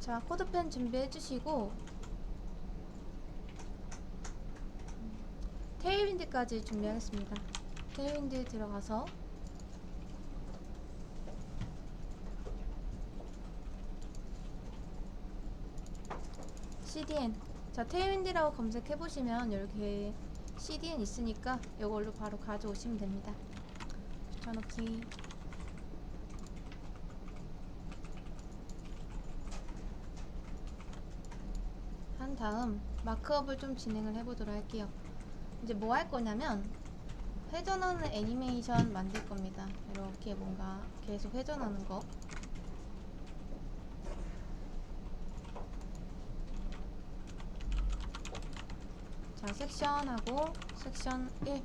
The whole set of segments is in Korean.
자, 코드펜 준비해 주시고 테일윈드까지 준비하겠습니다. 테일윈드 들어가서 CDN, 자 테일윈드라고 검색해 보시면 이렇게 CDN 있으니까 이걸로 바로 가져오시면 됩니다. 붙여넣기. 한 다음 마크업을 좀 진행을 해보도록 할게요. 이제 뭐 할 거냐면 회전하는 애니메이션 만들 겁니다. 이렇게 뭔가 계속 회전하는 거. 자, 섹션하고 섹션 1.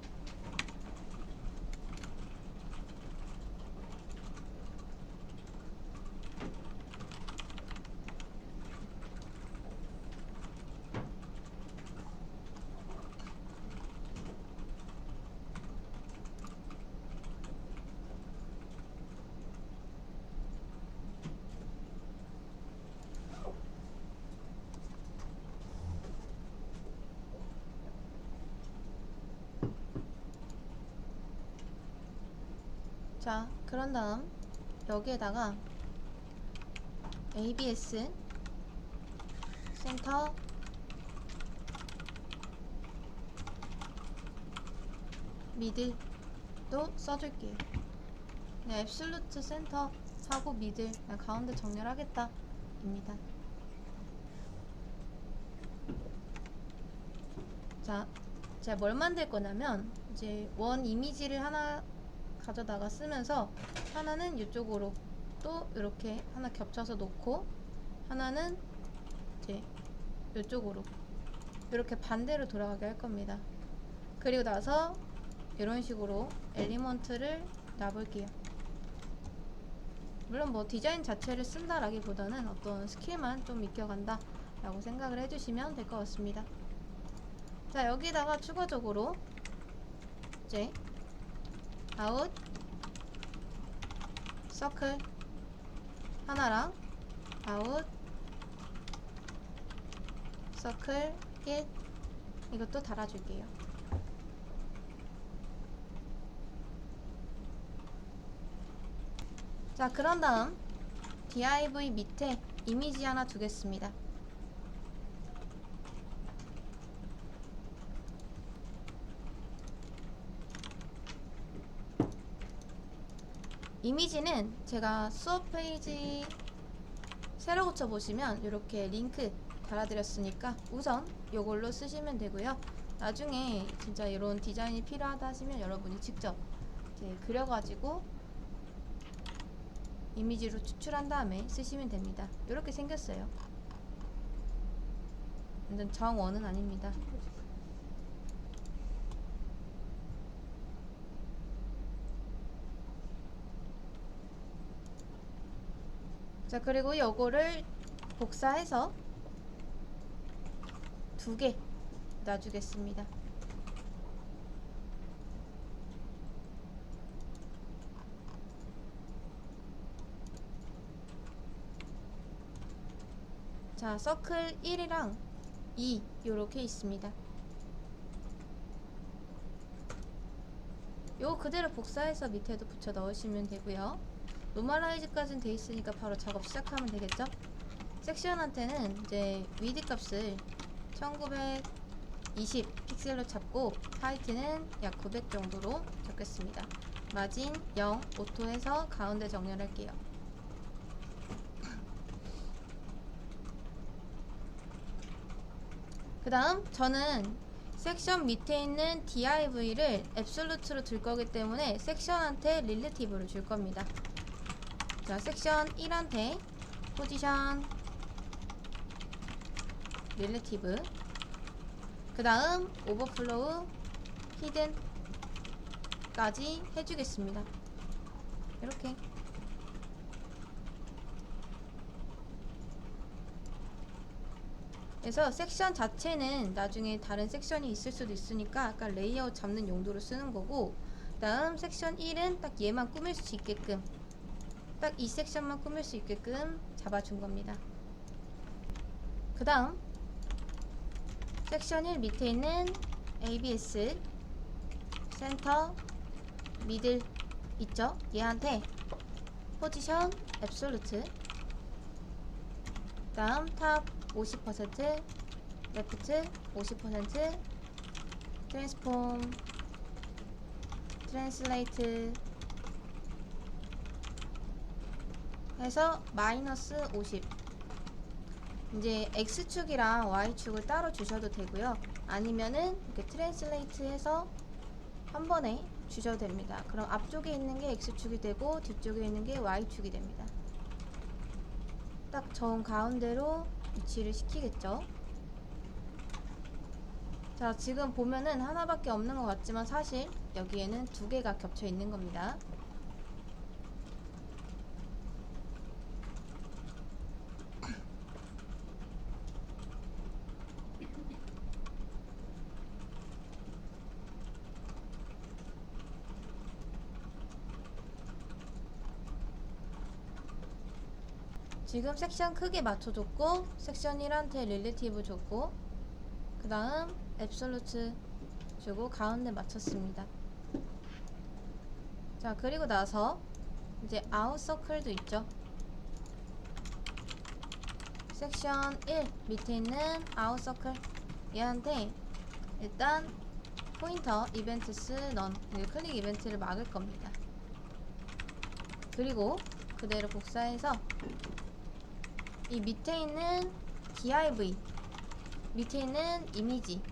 자, 그런 다음 여기에다가 ABS 센터 미들도 써줄게요. 네, 앱솔루트 센터 하고 미들 그냥 가운데 정렬하겠다 입니다. 자, 제가 뭘 만들 거냐면 이제 원 이미지를 하나 가져다가 쓰면서 하나는 이쪽으로 또 이렇게 하나 겹쳐서 놓고 하나는 이제 이쪽으로 이렇게 반대로 돌아가게 할 겁니다. 그리고 나서 이런 식으로 엘리먼트를 놔볼게요. 물론 뭐 디자인 자체를 쓴다라기보다는 어떤 스킬만 좀 익혀간다 라고 생각을 해주시면 될 것 같습니다. 자, 여기다가 추가적으로 이제 아웃 서클 하나랑 아웃 서클 1 이것도 달아줄게요. 자, 그런 다음 div 밑에 이미지 하나 두겠습니다. 이미지는 제가 수업 페이지 새로 고쳐보시면 이렇게 링크 달아드렸으니까 우선 이걸로 쓰시면 되고요. 나중에 진짜 이런 디자인이 필요하다 하시면 여러분이 직접 이제 그려가지고 이미지로 추출한 다음에 쓰시면 됩니다. 이렇게 생겼어요. 완전 정원은 아닙니다. 자, 그리고 요거를 복사해서 2개 놔주겠습니다. 자, 서클 1이랑 2 요렇게 있습니다. 요거 그대로 복사해서 밑에도 붙여 넣으시면 되고요. 노멀라이즈까지는 돼 있으니까 바로 작업 시작하면 되겠죠? 섹션한테는 이제 위드 값을 1920 픽셀로 잡고 하이트는 약 900 정도로 잡겠습니다. 마진 0 오토해서 가운데 정렬할게요. 그 다음 저는 섹션 밑에 있는 div를 앱솔루트로 둘 거기 때문에 섹션한테 릴레티브를 줄 겁니다. 자, 섹션 1한테 포지션 릴레티브, 그 다음 오버플로우 히든까지 해주겠습니다. 이렇게. 그래서 섹션 자체는 나중에 다른 섹션이 있을 수도 있으니까 아까 레이아웃 잡는 용도로 쓰는 거고, 다음 섹션 1은 딱 얘만 꾸밀 수 있게끔 딱 이 섹션만 꾸밀 수 있게끔 잡아준 겁니다. 그 다음 섹션 1 밑에 있는 ABS 센터 미들 있죠? 얘한테 포지션 앱솔루트, 다음 탑 50%, 레프트 50%, 트랜스폼, 트랜슬레이트 해서 마이너스 50. 이제 X축이랑 Y축을 따로 주셔도 되고요. 아니면은 이렇게 트랜슬레이트 해서 한 번에 주셔도 됩니다. 그럼 앞쪽에 있는 게 X축이 되고 뒤쪽에 있는 게 Y축이 됩니다. 딱 정 가운데로 위치를 시키겠죠. 자, 지금 보면은 하나밖에 없는 것 같지만 사실 여기에는 두 개가 겹쳐 있는 겁니다. 지금 섹션 크게 맞춰줬고 섹션 1한테 릴레티브 줬고 그 다음 앱솔루트 주고 가운데 맞췄습니다. 자, 그리고 나서 이제 아웃서클도 있죠. 섹션 1 밑에 있는 아웃서클 얘한테 일단 포인터 이벤트스 넌 클릭 이벤트를 막을 겁니다. 그리고 그대로 복사해서 이 밑에 있는 div 밑에 있는 이미지,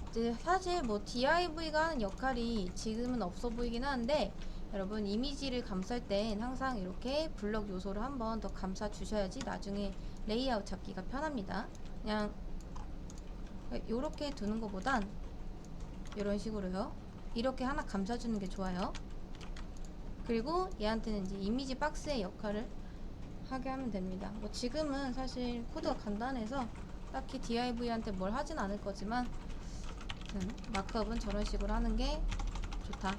이제 사실 뭐 div가 하는 역할이 지금은 없어 보이긴 하는데 여러분 이미지를 감쌀 땐 항상 이렇게 블럭 요소를 한 번 더 감싸 주셔야지 나중에 레이아웃 잡기가 편합니다. 그냥 요렇게 두는 것보단 이런 식으로요. 이렇게 하나 감싸주는 게 좋아요. 그리고 얘한테는 이제 이미지 박스의 역할을 하게 하면 됩니다. 뭐 지금은 사실 코드가 간단해서 딱히 div한테 뭘 하진 않을 거지만 마크업은 저런 식으로 하는 게 좋다.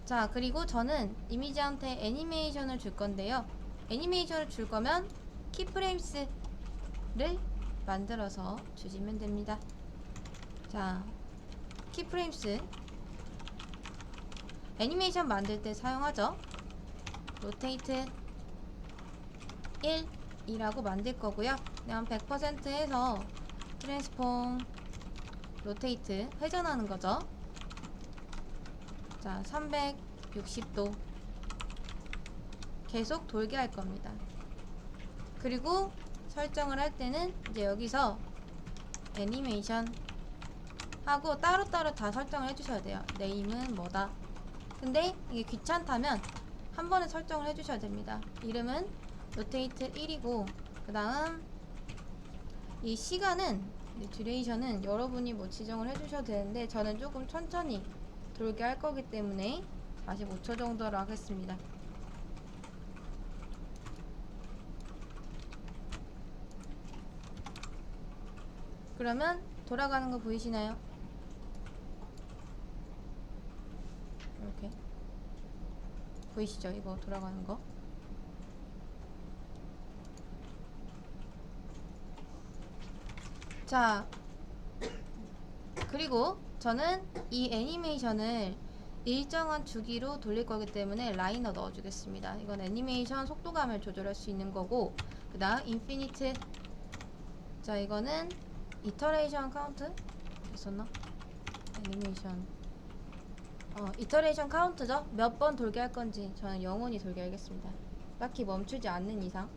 자, 그리고 저는 이미지한테 애니메이션을 줄 건데요. 애니메이션을 줄 거면 키프레임스를 만들어서 주시면 됩니다. 자, 키프레임스 애니메이션 만들 때 사용하죠. 로테이트 1이라고 만들 거고요. 그냥 100% 해서 트랜스폼 로테이트 회전하는 거죠. 자, 360도 계속 돌게 할 겁니다. 그리고 설정을 할 때는 이제 여기서 애니메이션 하고 따로따로 다 설정을 해주셔야 돼요. 네임은 뭐다. 근데 이게 귀찮다면 한 번에 설정을 해주셔야 됩니다. 이름은 로테이트 1이고 그 다음 이 시간은 듀레이션은 여러분이 뭐 지정을 해주셔도 되는데 저는 조금 천천히 돌게 할 거기 때문에 45초 정도로 하겠습니다. 그러면 돌아가는 거 보이시나요? 이렇게 보이시죠? 이거 돌아가는 거. 자, 그리고 저는 이 애니메이션을 일정한 주기로 돌릴 거기 때문에 라이너 넣어주겠습니다. 이건 애니메이션 속도감을 조절할 수 있는 거고, 그 다음 인피니트. 자, 이거는 이터레이션 카운트 됐었나? 애니메이션 이터레이션 카운트죠. 몇 번 돌게 할 건지 저는 영원히 돌게 하겠습니다. 딱히 멈추지 않는 이상.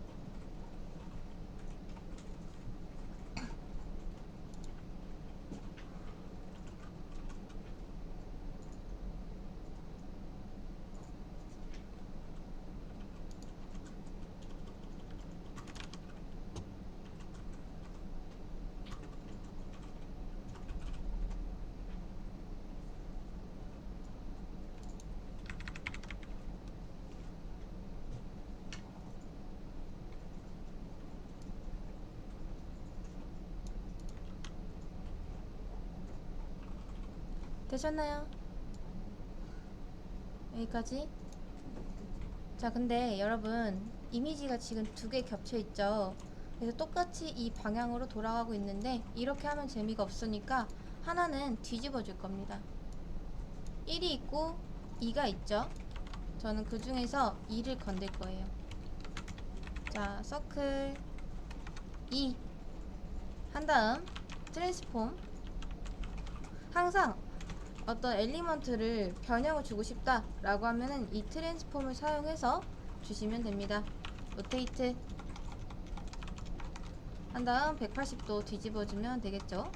되셨나요? 여기까지. 자, 근데 여러분, 이미지가 지금 두 개 겹쳐 있죠? 그래서 똑같이 이 방향으로 돌아가고 있는데 이렇게 하면 재미가 없으니까 하나는 뒤집어 줄 겁니다. 1이 있고 2가 있죠? 저는 그 중에서 2를 건들 거예요. 자, 서클 2 한 다음 트랜스폼. 항상 어떤 엘리먼트를 변형을 주고 싶다 라고 하면은 이 트랜스폼을 사용해서 주시면 됩니다. 로테이트 한 다음 180도 뒤집어 주면 되겠죠.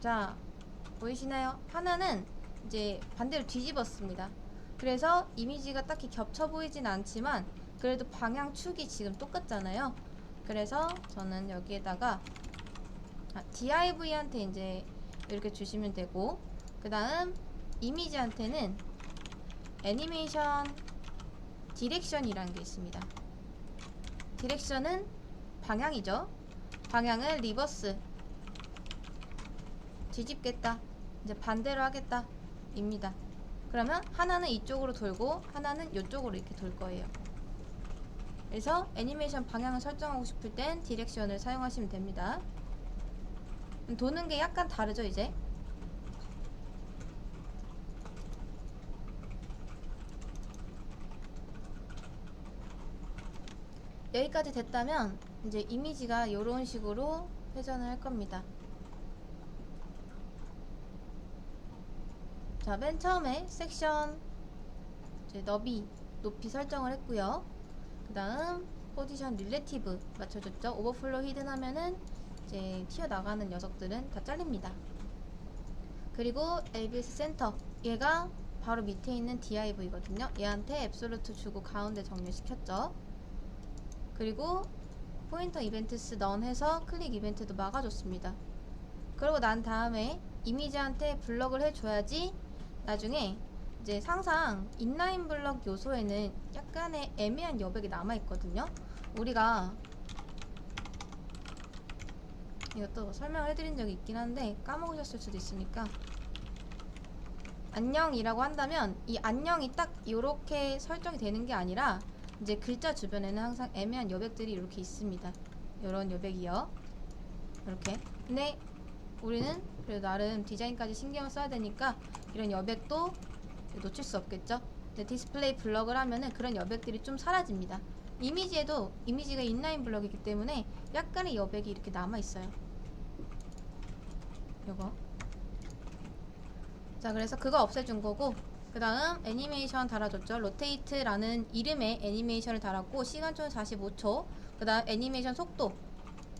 자, 보이시나요? 하나는 이제 반대로 뒤집었습니다. 그래서 이미지가 딱히 겹쳐 보이진 않지만 그래도 방향축이 지금 똑같잖아요. 그래서 저는 여기에다가 div한테 이제 이렇게 주시면 되고, 그 다음 이미지한테는 애니메이션 디렉션이라는 게 있습니다. 디렉션은 방향이죠. 방향을 리버스 뒤집겠다, 이제 반대로 하겠다 입니다. 그러면 하나는 이쪽으로 돌고 하나는 이쪽으로 이렇게 돌 거예요. 그래서 애니메이션 방향을 설정하고 싶을 땐 디렉션을 사용하시면 됩니다. 도는 게 약간 다르죠 이제. 여기까지 됐다면 이제 이미지가 이런 식으로 회전을 할 겁니다. 자, 맨 처음에 섹션 이제 높이 설정을 했고요. 그 다음 포지션 릴레티브 맞춰줬죠. 오버플로 히든 하면은 이제 튀어나가는 녀석들은 다 잘립니다. 그리고 ABS 센터, 얘가 바로 밑에 있는 div거든요. 얘한테 앱솔루트 주고 가운데 정렬시켰죠. 그리고 포인터 이벤트스 넌 해서 클릭 이벤트도 막아줬습니다. 그러고 난 다음에 이미지한테 블럭을 해줘야지 나중에 이제 항상 인라인 블럭 요소에는 약간의 애매한 여백이 남아있거든요. 우리가 이것도 설명을 해드린 적이 있긴 한데 까먹으셨을 수도 있으니까, 안녕이라고 한다면 이 안녕이 딱 이렇게 설정이 되는 게 아니라 이제 글자 주변에는 항상 애매한 여백들이 이렇게 있습니다. 이런 여백이요. 이렇게. 근데 우리는 그래도 나름 디자인까지 신경을 써야 되니까 이런 여백도 놓칠 수 없겠죠. 근데 디스플레이 블럭을 하면은 그런 여백들이 좀 사라집니다. 이미지에도 이미지가 인라인 블럭이기 때문에 약간의 여백이 이렇게 남아 있어요. 요거. 자, 그래서 그거 없애준 거고, 그 다음 애니메이션 달아줬죠. 로테이트라는 이름의 애니메이션을 달았고 시간초는 45초. 그 다음 애니메이션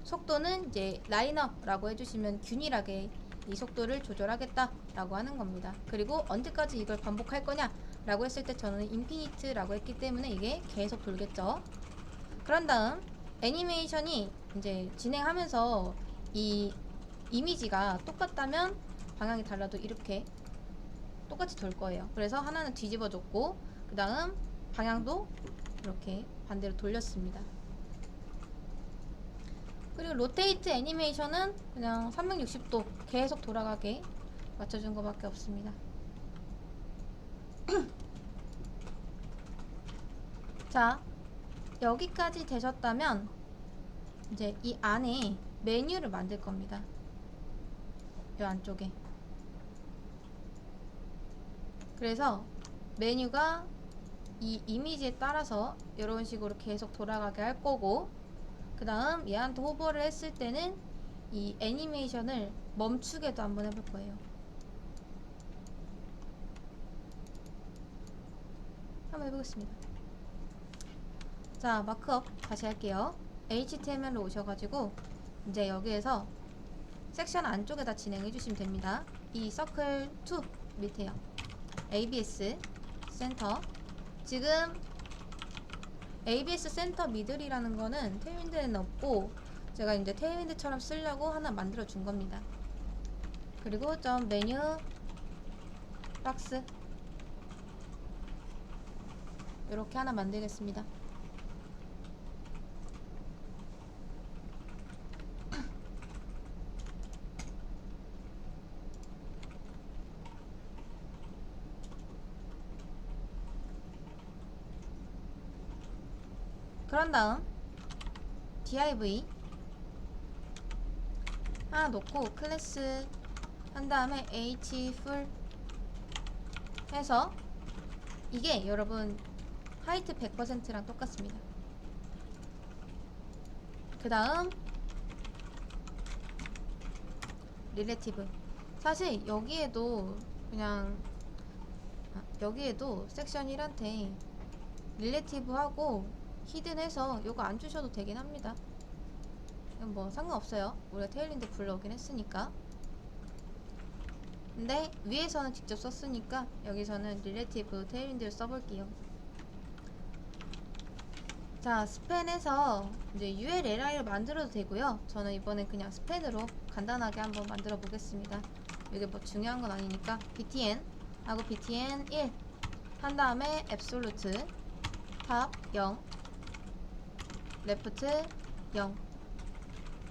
속도는 이제 라인업라고 해주시면 균일하게 이 속도를 조절하겠다 라고 하는 겁니다. 그리고 언제까지 이걸 반복할 거냐 라고 했을 때 저는 인피니트라고 했기 때문에 이게 계속 돌겠죠. 그런 다음 애니메이션이 이제 진행하면서 이 이미지가 똑같다면 방향이 달라도 이렇게 똑같이 돌 거예요. 그래서 하나는 뒤집어 줬고 그 다음 방향도 이렇게 반대로 돌렸습니다. 그리고 로테이트 애니메이션은 그냥 360도 계속 돌아가게 맞춰준 것밖에 없습니다. 자, 여기까지 되셨다면 이제 이 안에 메뉴를 만들 겁니다. 이 안쪽에. 그래서 메뉴가 이 이미지에 따라서 이런 식으로 계속 돌아가게 할 거고, 그 다음 얘한테 호버를 했을 때는 이 애니메이션을 멈추게도 한번 해볼 거예요. 한번 해보겠습니다. 자, 마크업 다시 할게요. HTML로 오셔가지고 이제 여기에서 섹션 안쪽에다 진행해 주시면 됩니다. 이 서클 2 밑에요. ABS 센터. 지금 ABS 센터 미들이라는 거는 테일윈드에는 없고 제가 이제 테일윈드처럼 쓰려고 하나 만들어 준 겁니다. 그리고 점 메뉴 박스 이렇게 하나 만들겠습니다. 그런 다음 div 하나 놓고 클래스 한 다음에 hfull 해서 이게 여러분 하이트 100%랑 똑같습니다. 그 다음 릴레티브. 사실 여기에도 그냥 여기에도 섹션 1한테 릴레티브 하고 히든 해서 요거 안 주셔도 되긴 합니다. 이건 뭐 상관없어요. 우리가 테일윈드 불러오긴 했으니까. 근데 위에서는 직접 썼으니까 여기서는 릴레티브 테일윈드를 써볼게요. 자, 스팬에서 이제 ULLI를 만들어도 되고요. 저는 이번엔 그냥 스팬으로 간단하게 한번 만들어 보겠습니다. 이게 뭐 중요한 건 아니니까 btn 하고 btn 1 한 다음에 absolute 탑 0 레프트 0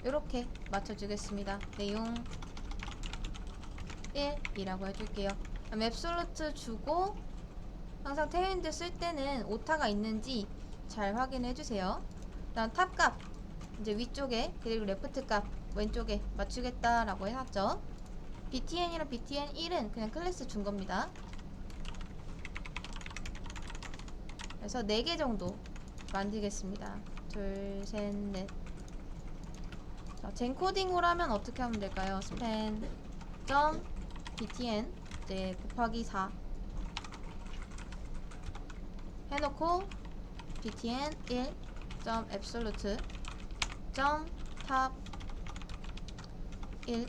이렇게 맞춰주겠습니다. 내용 1이라고 해줄게요. 그럼 absolute 주고 항상 테일윈드 쓸 때는 오타가 있는지 잘 확인해 주세요. 다음 탑 값 이제 위쪽에 그리고 레프트 값 왼쪽에 맞추겠다라고 해놨죠. btn이랑 btn1은 그냥 클래스 준 겁니다. 그래서 4개 정도 만들겠습니다. 둘, 셋, 넷. 자, 젠코딩으로 하면 어떻게 하면 될까요? span .btn 이제 곱하기 4 해놓고 btn 1 .absolute .top 1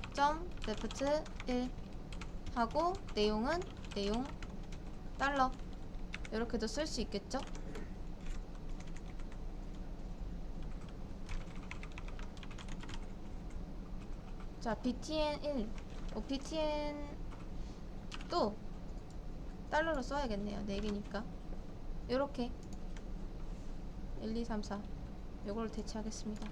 .left 1 하고 내용은 내용 달러 이렇게도 쓸 수 있겠죠? 자, btn 1 btn 또 달러로 써야겠네요. 4개니까 요렇게 1, 2, 3, 4 요걸로 대체하겠습니다.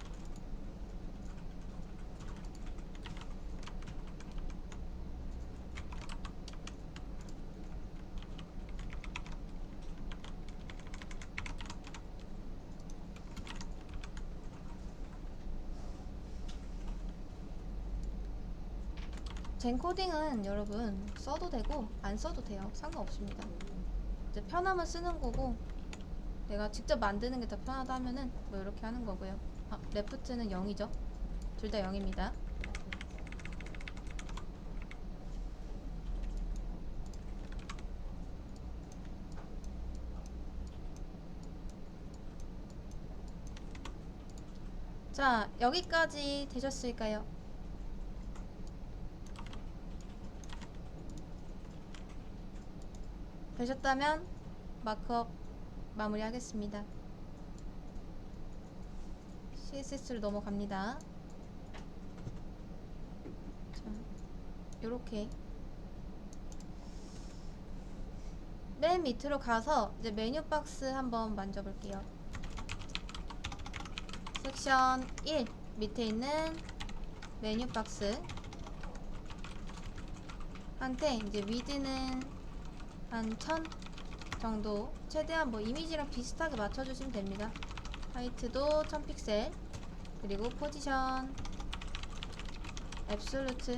젠코딩은 여러분 써도 되고 안 써도 돼요. 상관없습니다. 이제 편하면 쓰는 거고 내가 직접 만드는 게 더 편하다 하면은 뭐 이렇게 하는 거고요. 레프트는 0이죠. 둘 다 0입니다. 자, 여기까지 되셨을까요? 되셨다면 마크업 마무리하겠습니다. CSS로 넘어갑니다. 자, 요렇게 맨 밑으로 가서 이제 메뉴 박스 한번 만져볼게요. 섹션 1 밑에 있는 메뉴 박스 한테 이제 위드는 한 1000 정도 최대한 뭐 이미지랑 비슷하게 맞춰주시면 됩니다. 하이트도 1000픽셀 그리고 포지션 앱솔루트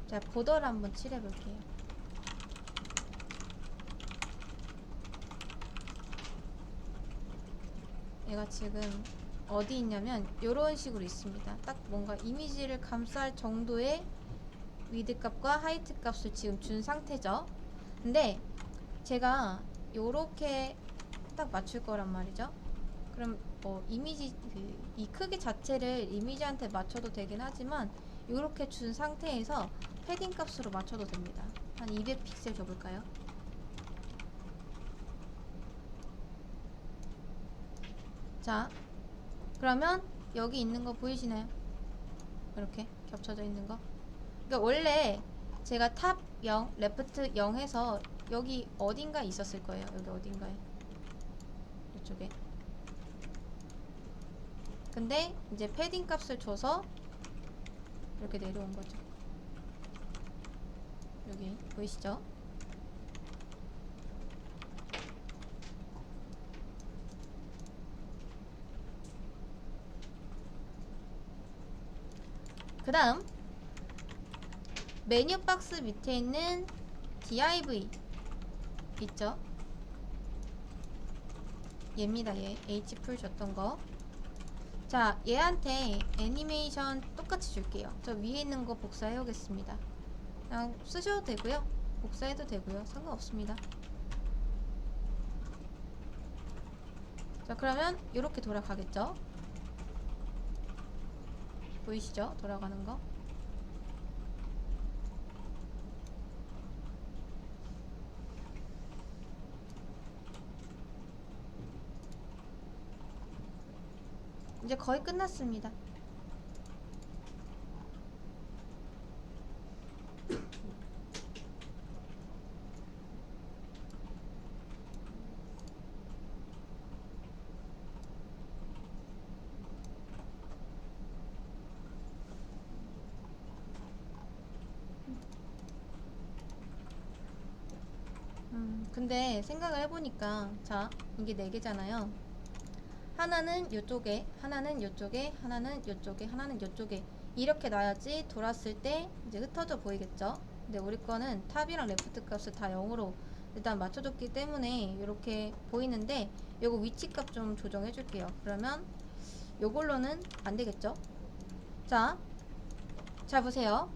자, 보더를 한번 칠해볼게요. 얘가 지금 어디 있냐면 이런 식으로 있습니다. 딱 뭔가 이미지를 감쌀 정도의 위드 값과 하이트 값을 지금 준 상태죠. 근데 제가 요렇게 딱 맞출 거란 말이죠. 그럼 뭐 이미지 이 크기 자체를 이미지한테 맞춰도 되긴 하지만 요렇게 준 상태에서 패딩 값으로 맞춰도 됩니다. 한 200픽셀 줘볼까요? 자, 그러면 여기 있는 거 보이시나요? 이렇게 겹쳐져 있는 거. 그러니까 원래 제가 탑 0, 레프트 0 해서 여기 어딘가에 있었을 거예요. 여기 어딘가에. 이쪽에. 근데 이제 패딩 값을 줘서 이렇게 내려온 거죠. 여기 보이시죠? 그 다음 메뉴 박스 밑에 있는 div 있죠? 얘입니다. 얘 h풀 줬던 거. 자, 얘한테 애니메이션 똑같이 줄게요. 저 위에 있는 거 복사해 오겠습니다. 그냥 쓰셔도 되고요, 복사해도 되고요, 상관없습니다. 자, 그러면 이렇게 돌아가겠죠? 보이시죠? 돌아가는 거. 이제 거의 끝났습니다. 근데 생각을 해보니까, 자, 이게 4개잖아요. 하나는 요쪽에, 하나는 요쪽에, 하나는 요쪽에, 하나는 요쪽에, 이렇게 놔야지 돌았을 때 이제 흩어져 보이겠죠? 근데 우리 거는 탑이랑 레프트 값을 다 0으로 일단 맞춰줬기 때문에 이렇게 보이는데, 요거 위치 값 좀 조정해 줄게요. 그러면 요걸로는 안 되겠죠? 자, 잘 보세요.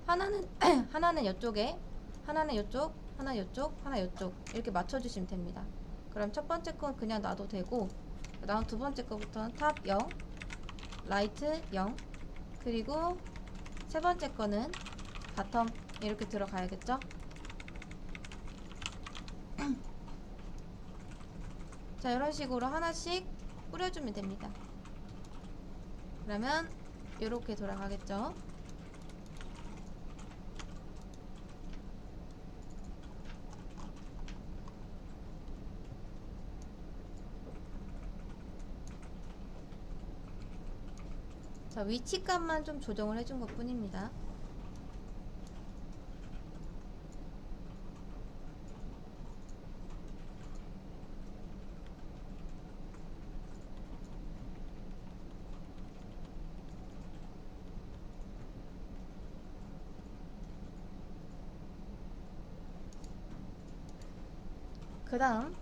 하나는 하나는 요쪽에, 하나는 요쪽, 하나 요쪽, 하나 요쪽, 이렇게 맞춰주시면 됩니다. 그럼 첫 번째 건 그냥 놔도 되고, 그 다음 두 번째 거부터는 탑 0, 라이트 0, 그리고 세 번째 거는 바텀 이렇게 들어가야겠죠? 자, 이런 식으로 하나씩 뿌려주면 됩니다. 그러면 이렇게 돌아가겠죠? 자, 위치값만 좀 조정을 해준 것 뿐입니다. 그 다음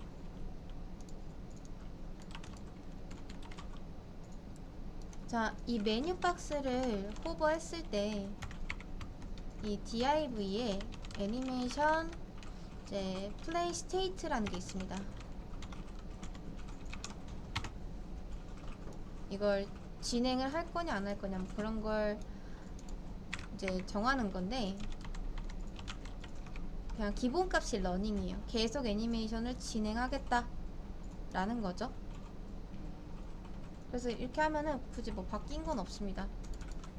자, 이 메뉴 박스를 호버했을 때 이 div에 애니메이션 이제 플레이 스테이트라는 게 있습니다. 이걸 진행을 할 거냐 안 할 거냐 뭐 그런 걸 이제 정하는 건데, 그냥 기본값이 러닝이에요. 계속 애니메이션을 진행하겠다 라는 거죠. 그래서 이렇게 하면은 굳이 뭐 바뀐 건 없습니다.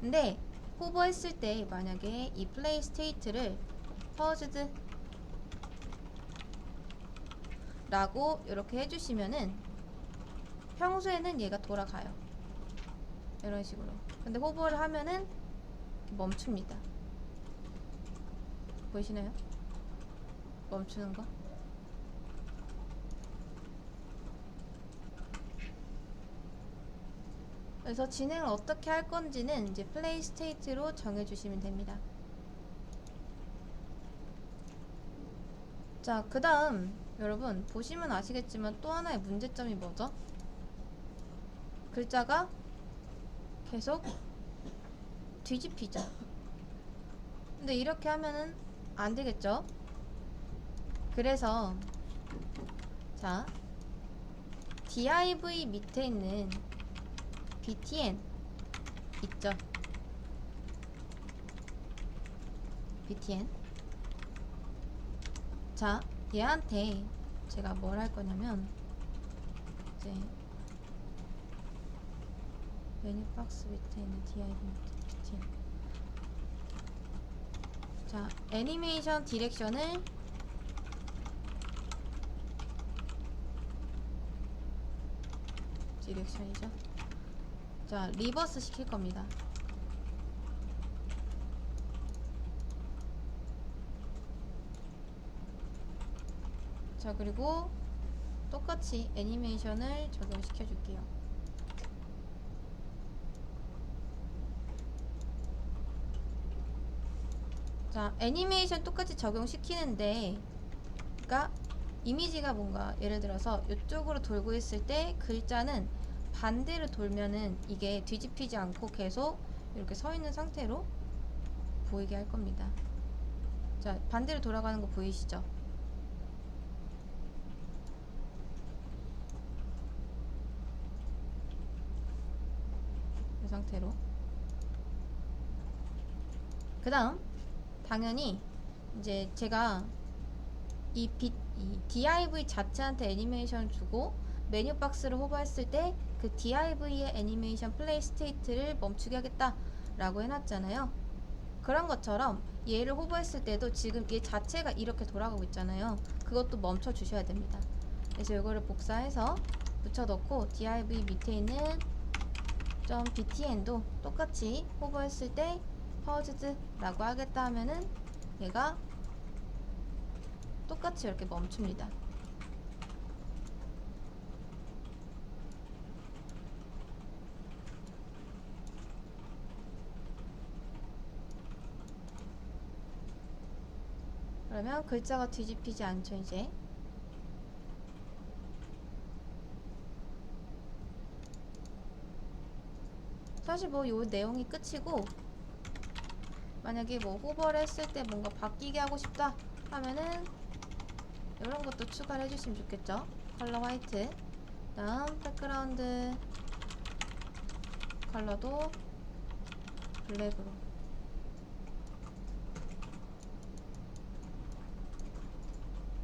근데 호버했을 때 만약에 이 플레이 스테이트를 paused 라고 이렇게 해주시면은 평소에는 얘가 돌아가요. 이런 식으로. 근데 호버를 하면은 멈춥니다. 보이시나요? 멈추는 거. 그래서 진행을 어떻게 할 건지는 이제 플레이 스테이트로 정해주시면 됩니다. 자, 그 다음 여러분 보시면 아시겠지만 또 하나의 문제점이 뭐죠? 글자가 계속 뒤집히죠. 근데 이렇게 하면은 안 되겠죠? 그래서 자, div 밑에 있는 btn 있죠? btn. 자, 얘한테 제가 뭘 할 거냐면, 이제 메뉴 박스 밑에 있는 div 밑에 btn. 자, 애니메이션 디렉션을 디렉션이죠. 자, 리버스 시킬 겁니다. 자, 그리고 똑같이 애니메이션을 적용시켜 줄게요. 자, 애니메이션 똑같이 적용시키는데, 그러니까 이미지가 뭔가 예를 들어서 이쪽으로 돌고 있을 때 글자는 반대로 돌면은 이게 뒤집히지 않고 계속 이렇게 서 있는 상태로 보이게 할 겁니다. 자, 반대로 돌아가는 거 보이시죠? 이 상태로. 그 다음 당연히 이제 제가 이 div 자체한테 애니메이션 주고 메뉴 박스를 호버했을 때 그 div의 애니메이션 플레이 스테이트를 멈추게 하겠다 라고 해놨잖아요. 그런 것처럼 얘를 호버했을 때도 지금 얘 자체가 이렇게 돌아가고 있잖아요. 그것도 멈춰 주셔야 됩니다. 그래서 이거를 복사해서 붙여넣고 div 밑에 있는 .btn도 똑같이 호버했을 때 paused 라고 하겠다 하면은 얘가 똑같이 이렇게 멈춥니다. 그러면 글자가 뒤집히지 않죠, 이제. 사실 뭐 요 내용이 끝이고, 만약에 뭐 호버를 했을 때 뭔가 바뀌게 하고 싶다 하면은 이런 것도 추가를 해주시면 좋겠죠. 컬러 화이트, 다음 백그라운드 컬러도 블랙으로.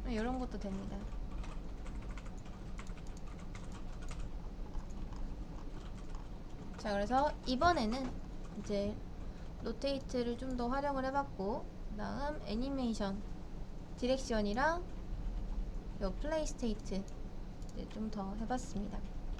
이런 것도 됩니다. 자, 그래서 이번에는 이제 로테이트를 좀 더 활용을 해봤고, 그 다음 애니메이션 디렉션이랑 요 플레이 스테이트 좀 더 해봤습니다.